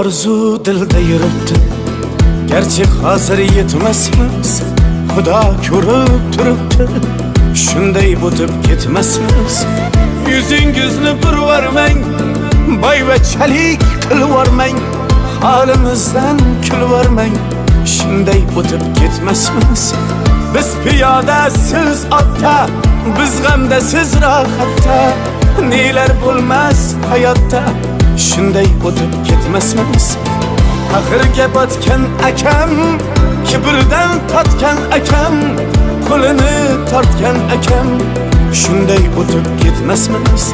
Arzu dilda yuribdi, gerçi hozir yetmasmiz. Xudo ko'rib turibdi, shunday o'tib ketmasmiz. Yuzingizni burvarmang, boyvachalik qilvormang, holimizdan kulvormang, shunday o'tib ketmasmiz. Biz piyoda, siz otda, biz g'amda, siz rohatda, nelar bo'lmas hayotda, shunday o'tib ketmasmiz. Axirga botgan akam, kibrdan totgan akam, qo'lini tortgan akam, shunday o'tib ketmasmiz.